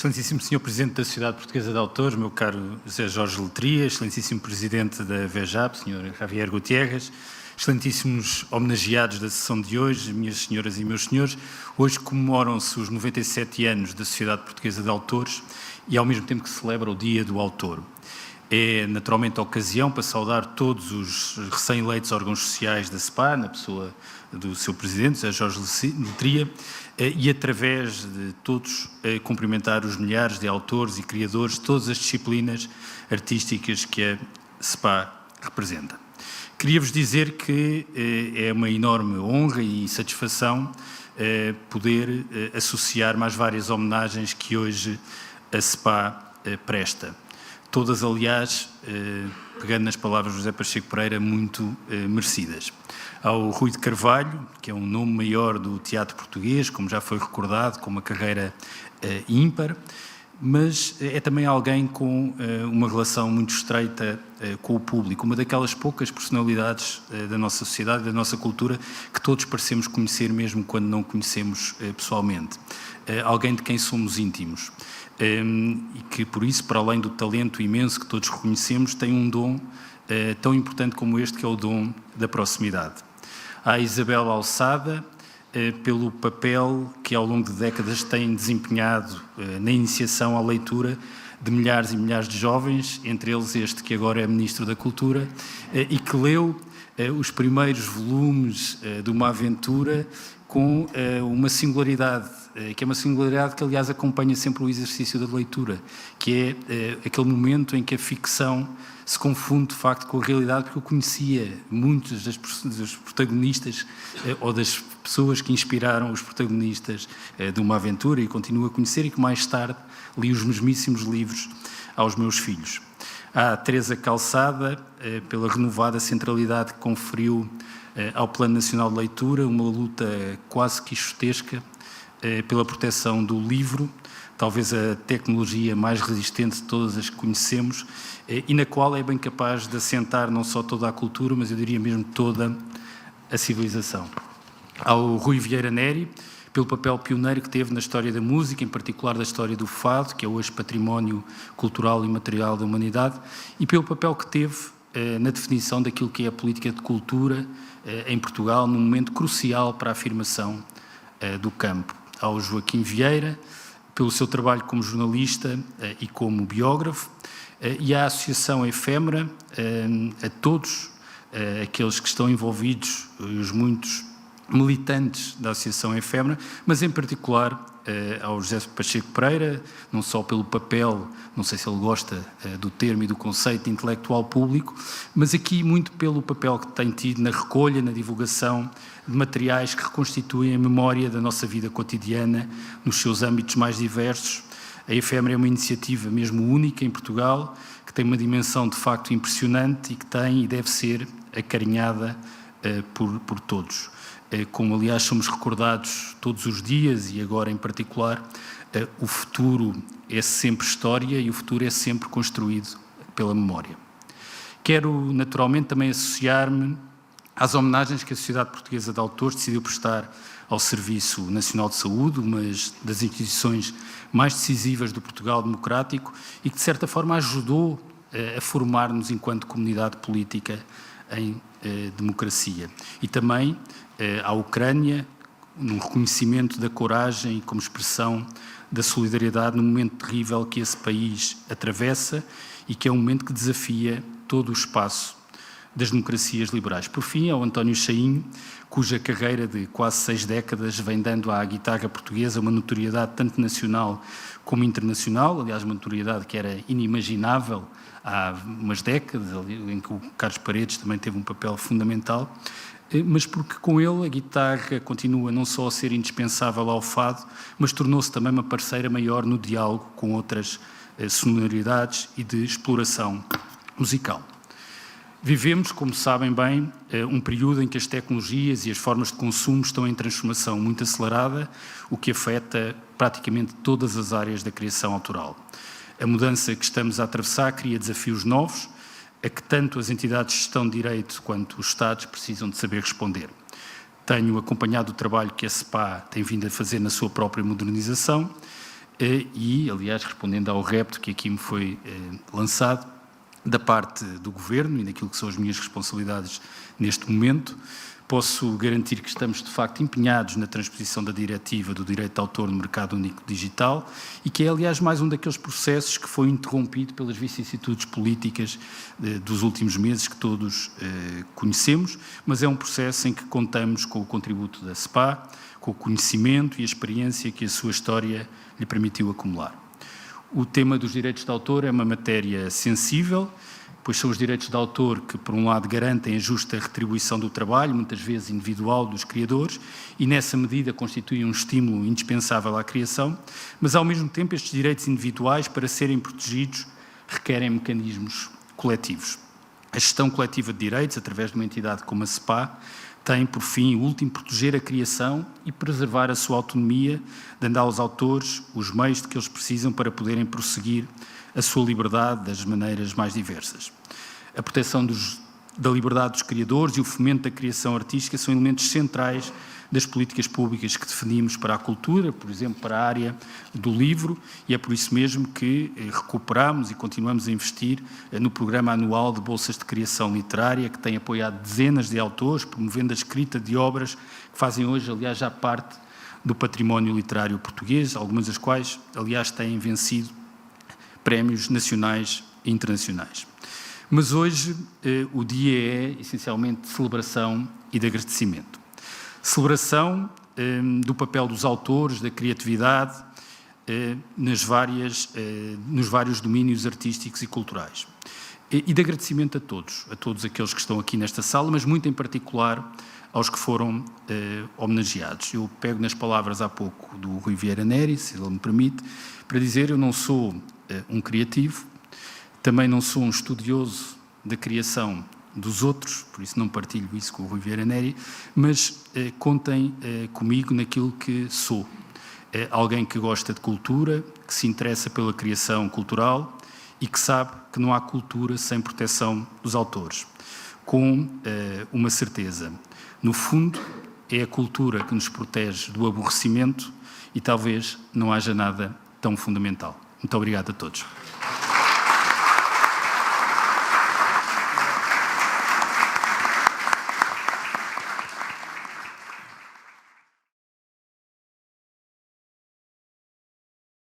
Excelentíssimo Sr. Presidente da Sociedade Portuguesa de Autores, meu caro José Jorge Letria, Excelentíssimo Presidente da VEJAP, Sr. Javier Gutierrez, excelentíssimos homenageados da sessão de hoje, minhas senhoras e meus senhores, hoje comemoram-se os 97 anos da Sociedade Portuguesa de Autores e ao mesmo tempo que se celebra o Dia do Autor. É naturalmente a ocasião para saudar todos os recém-eleitos órgãos sociais da SPA, na pessoa do seu Presidente, José Jorge Letria, e através de todos cumprimentar os milhares de autores e criadores de todas as disciplinas artísticas que a SPA representa. Queria-vos dizer que é uma enorme honra e satisfação poder associar mais várias homenagens que hoje a SPA presta. Todas, aliás, pegando nas palavras de José Pacheco Pereira, muito merecidas. Ao Rui de Carvalho, que é um nome maior do teatro português, como já foi recordado, com uma carreira ímpar, mas é também alguém com uma relação muito estreita com o público, uma daquelas poucas personalidades da nossa sociedade, da nossa cultura, que todos parecemos conhecer mesmo quando não conhecemos pessoalmente. Alguém de quem somos íntimos. E que, por isso, para além do talento imenso que todos reconhecemos, tem um dom tão importante como este, que é o dom da proximidade. À Isabel Alçada, pelo papel que ao longo de décadas tem desempenhado na iniciação à leitura de milhares e milhares de jovens, entre eles este que agora é Ministro da Cultura, e que leu os primeiros volumes de uma aventura com uma singularidade, que é uma singularidade que, aliás, acompanha sempre o exercício da leitura, que é aquele momento em que a ficção se confunde, de facto, com a realidade, porque eu conhecia muitos dos protagonistas ou das pessoas que inspiraram os protagonistas de uma aventura e continuo a conhecer, e que mais tarde li os mesmíssimos livros aos meus filhos. Há Teresa Calçada, pela renovada centralidade que conferiu ao Plano Nacional de Leitura, uma luta quase quixotesca pela proteção do livro, talvez a tecnologia mais resistente de todas as que conhecemos, e na qual é bem capaz de assentar não só toda a cultura, mas eu diria mesmo toda a civilização. Ao Rui Vieira Neri, pelo papel pioneiro que teve na história da música, em particular da história do fado, que é hoje património cultural e material da humanidade, e pelo papel que teve na definição daquilo que é a política de cultura em Portugal, num momento crucial para a afirmação do campo. Ao Joaquim Vieira, pelo seu trabalho como jornalista e como biógrafo, e à Associação Efêmera, a todos aqueles que estão envolvidos, os muitos militantes da Associação Efêmera, mas em particular ao José Pacheco Pereira, não só pelo papel, não sei se ele gosta do termo e do conceito de intelectual público, mas aqui muito pelo papel que tem tido na recolha, na divulgação de materiais que reconstituem a memória da nossa vida cotidiana nos seus âmbitos mais diversos. A Efêmera é uma iniciativa mesmo única em Portugal, que tem uma dimensão de facto impressionante e que tem e deve ser acarinhada por todos. Como, aliás, somos recordados todos os dias e agora em particular, o futuro é sempre história e o futuro é sempre construído pela memória. Quero, naturalmente, também associar-me às homenagens que a Sociedade Portuguesa de Autores decidiu prestar ao Serviço Nacional de Saúde, uma das instituições mais decisivas do Portugal democrático e que, de certa forma, ajudou a formar-nos enquanto comunidade política em democracia. E também à Ucrânia, num reconhecimento da coragem e como expressão da solidariedade no momento terrível que esse país atravessa e que é um momento que desafia todo o espaço das democracias liberais. Por fim, ao António Chainho, cuja carreira de quase 6 décadas vem dando à guitarra portuguesa uma notoriedade tanto nacional como internacional, aliás, uma notoriedade que era inimaginável há umas décadas, em que o Carlos Paredes também teve um papel fundamental, mas porque com ele a guitarra continua não só a ser indispensável ao fado, mas tornou-se também uma parceira maior no diálogo com outras sonoridades e de exploração musical. Vivemos, como sabem bem, um período em que as tecnologias e as formas de consumo estão em transformação muito acelerada, o que afeta praticamente todas as áreas da criação autoral. A mudança que estamos a atravessar cria desafios novos, a que tanto as entidades de gestão de direito quanto os Estados precisam de saber responder. Tenho acompanhado o trabalho que a SPA tem vindo a fazer na sua própria modernização e, aliás, respondendo ao repto que aqui me foi lançado, da parte do Governo e daquilo que são as minhas responsabilidades neste momento, posso garantir que estamos, de facto, empenhados na transposição da diretiva do direito de autor no mercado único digital e que é, aliás, mais um daqueles processos que foi interrompido pelas vicissitudes políticas dos últimos meses que todos conhecemos, mas é um processo em que contamos com o contributo da SPA, com o conhecimento e a experiência que a sua história lhe permitiu acumular. O tema dos direitos de autor é uma matéria sensível, pois são os direitos de autor que, por um lado, garantem a justa retribuição do trabalho, muitas vezes individual, dos criadores, e nessa medida constituem um estímulo indispensável à criação, mas, ao mesmo tempo, estes direitos individuais, para serem protegidos, requerem mecanismos coletivos. A gestão coletiva de direitos, através de uma entidade como a SPA, tem, por fim, o último, proteger a criação e preservar a sua autonomia, dando aos autores os meios de que eles precisam para poderem prosseguir a sua liberdade das maneiras mais diversas. A proteção da liberdade dos criadores e o fomento da criação artística são elementos centrais das políticas públicas que definimos para a cultura, por exemplo, para a área do livro, e é por isso mesmo que recuperamos e continuamos a investir no programa anual de bolsas de criação literária, que tem apoiado dezenas de autores, promovendo a escrita de obras que fazem hoje, aliás, já parte do património literário português, algumas das quais, aliás, têm vencido prémios nacionais e internacionais. Mas hoje o dia é essencialmente de celebração e de agradecimento. Celebração do papel dos autores, da criatividade, nos vários domínios artísticos e culturais. E de agradecimento a todos aqueles que estão aqui nesta sala, mas muito em particular aos que foram homenageados. Eu pego nas palavras há pouco do Rui Vieira Neri, se ele me permite, para dizer: eu não sou um criativo, também não sou um estudioso da criação dos outros, por isso não partilho isso com o Rui Vieira Neri, mas contem comigo naquilo que sou. Alguém que gosta de cultura, que se interessa pela criação cultural e que sabe que não há cultura sem proteção dos autores. Com uma certeza: no fundo, é a cultura que nos protege do aborrecimento e talvez não haja nada tão fundamental. Muito obrigado a todos.